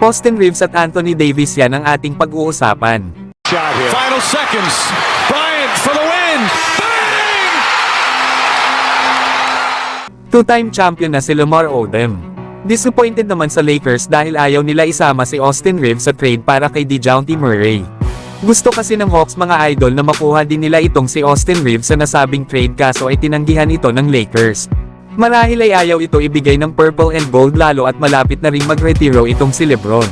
Austin Reeves at Anthony Davis, yan ang ating pag-uusapan. Final seconds. Bryant for the win. Bang! Two-time champion na si Lamar Odom. Disappointed naman sa Lakers dahil ayaw nila isama si Austin Reeves sa trade para kay DeJounte Murray. Gusto kasi ng Hawks mga idol na makuha din nila itong si Austin Reeves sa nasabing trade, kaso ay tinanggihan ito ng Lakers. Marahil ay ayaw ito ibigay ng purple and gold, lalo at malapit na ring magretiro itong si LeBron.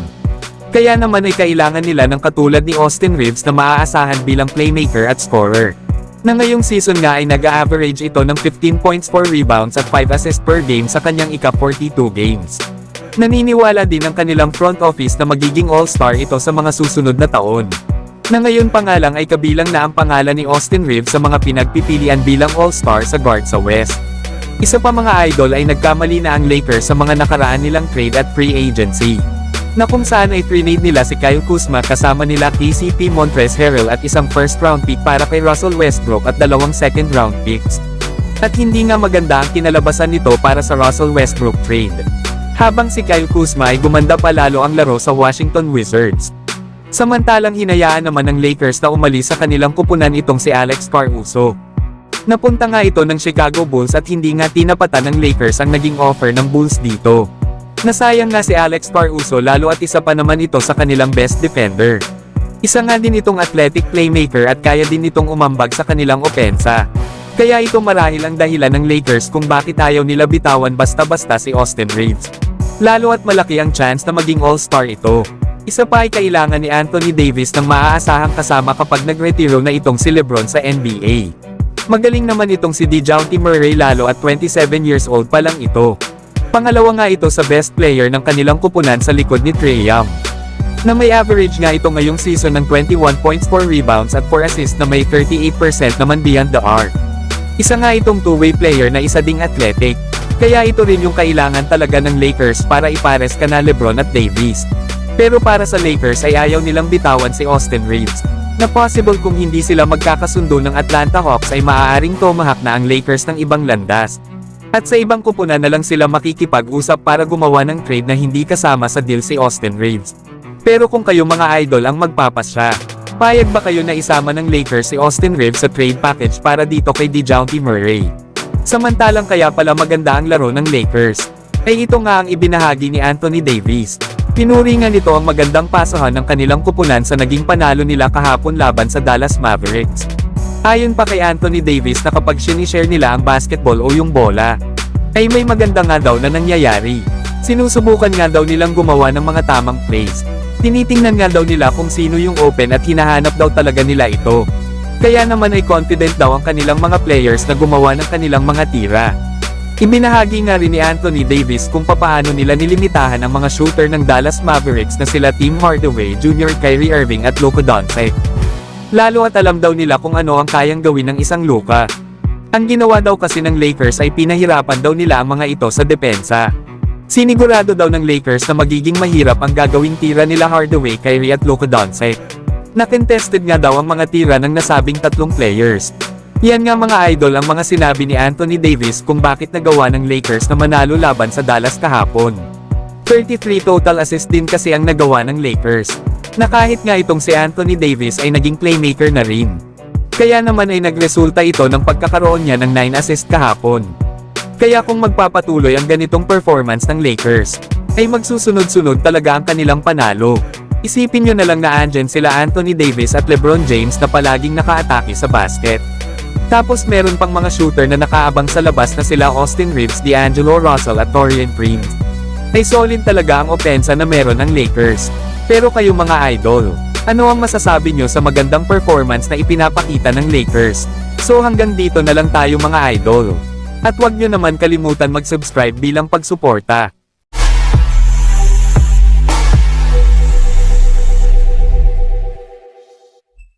Kaya naman ay kailangan nila ng katulad ni Austin Reeves na maaasahan bilang playmaker at scorer. Na ngayong season nga ay nag-average ito ng 15 points, 4 rebounds at 5 assists per game sa kanyang ika-42 games. Naniniwala din ang kanilang front office na magiging all-star ito sa mga susunod na taon. Na ngayon pa nga lang ay kabilang na ang pangalan ni Austin Reeves sa mga pinagpipilian bilang all-star sa guard sa West. Isa pa mga idol ay nagkamali na ang Lakers sa mga nakaraan nilang trade at free agency. Na kung saan ay trinade nila si Kyle Kuzma kasama nila KCP, Montrezl Harrell at isang first round pick para kay Russell Westbrook at 2 second round picks. At hindi nga maganda ang kinalabasan nito para sa Russell Westbrook trade. Habang si Kyle Kuzma ay gumanda pa lalo ang laro sa Washington Wizards. Samantalang hinayaan naman ng Lakers na umalis sa kanilang kupunan itong si Alex Caruso. Napunta nga ito ng Chicago Bulls at hindi nga tinapatan ng Lakers ang naging offer ng Bulls dito. Nasayang nga si Alex Caruso lalo at isa pa naman ito sa kanilang best defender. Isa nga din itong athletic playmaker at kaya din itong umambag sa kanilang opensa. Kaya ito marahil ang dahilan ng Lakers kung bakit ayaw nila bitawan basta-basta si Austin Reeves. Lalo at malaki ang chance na maging all-star ito. Isa pa ay kailangan ni Anthony Davis ng maaasahang kasama kapag nagretiro na itong si LeBron sa NBA. Magaling naman itong si DeJounte Murray lalo at 27 years old pa lang ito. Pangalawa nga ito sa best player ng kanilang kupunan sa likod ni Trae Young. Na may average nga ito ngayong season ng 21 points, 4 rebounds at 4 assists na may 38% naman beyond the arc. Isa nga itong two-way player na isa ding athletic. Kaya ito rin yung kailangan talaga ng Lakers para ipares kana LeBron at Davis. Pero para sa Lakers ay ayaw nilang bitawan si Austin Reeves. Na possible kung hindi sila magkakasundo ng Atlanta Hawks ay maaaring tumahak na ang Lakers ng ibang landas. At sa ibang kupunan na lang sila makikipag-usap para gumawa ng trade na hindi kasama sa deal si Austin Reeves. Pero kung kayo mga idol ang magpapasya, payag ba kayo na isama ng Lakers si Austin Reeves sa trade package para dito kay DeJounte Murray? Samantalang kaya pala maganda ang laro ng Lakers, ay ito nga ang ibinahagi ni Anthony Davis. Pinuri nga nito ang magandang pasahan ng kanilang kupunan sa naging panalo nila kahapon laban sa Dallas Mavericks. Ayon pa kay Anthony Davis na kapag sinishare nila ang basketball o yung bola, ay may maganda nga daw na nangyayari. Sinusubukan nga daw nilang gumawa ng mga tamang plays. Tinitingnan nga daw nila kung sino yung open at hinahanap daw talaga nila ito. Kaya naman ay confident daw ang kanilang mga players na gumawa ng kanilang mga tira. Ibinahagi nga rin ni Anthony Davis kung papaano nila nilimitahan ang mga shooter ng Dallas Mavericks na sila Tim Hardaway Jr., Kyrie Irving at Luka Doncic. Lalo at alam daw nila kung ano ang kayang gawin ng isang Luka. Ang ginawa daw kasi ng Lakers ay pinahirapan daw nila ang mga ito sa depensa. Sinigurado daw ng Lakers na magiging mahirap ang gagawing tira nila Hardaway, Kyrie at Luka Doncic. Na-contested nga daw ang mga tira ng nasabing tatlong players. Yan nga mga idol ang mga sinabi ni Anthony Davis kung bakit nagawa ng Lakers na manalo laban sa Dallas kahapon. 33 total assist din kasi ang nagawa ng Lakers. Na kahit nga itong si Anthony Davis ay naging playmaker na rin. Kaya naman ay nagresulta ito ng pagkakaroon niya ng 9 assist kahapon. Kaya kung magpapatuloy ang ganitong performance ng Lakers, ay magsusunod-sunod talaga ang kanilang panalo. Isipin nyo na lang na andyan sila Anthony Davis at LeBron James na palaging naka-atake sa basket. Tapos meron pang mga shooter na nakaabang sa labas na sila Austin Reeves, D'Angelo Russell at Taurean Prince. Ay solid talaga ang opensa na meron ng Lakers. Pero kayo mga idol, ano ang masasabi nyo sa magandang performance na ipinapakita ng Lakers? So hanggang dito na lang tayo mga idol. At wag nyo naman kalimutan mag-subscribe bilang pagsuporta.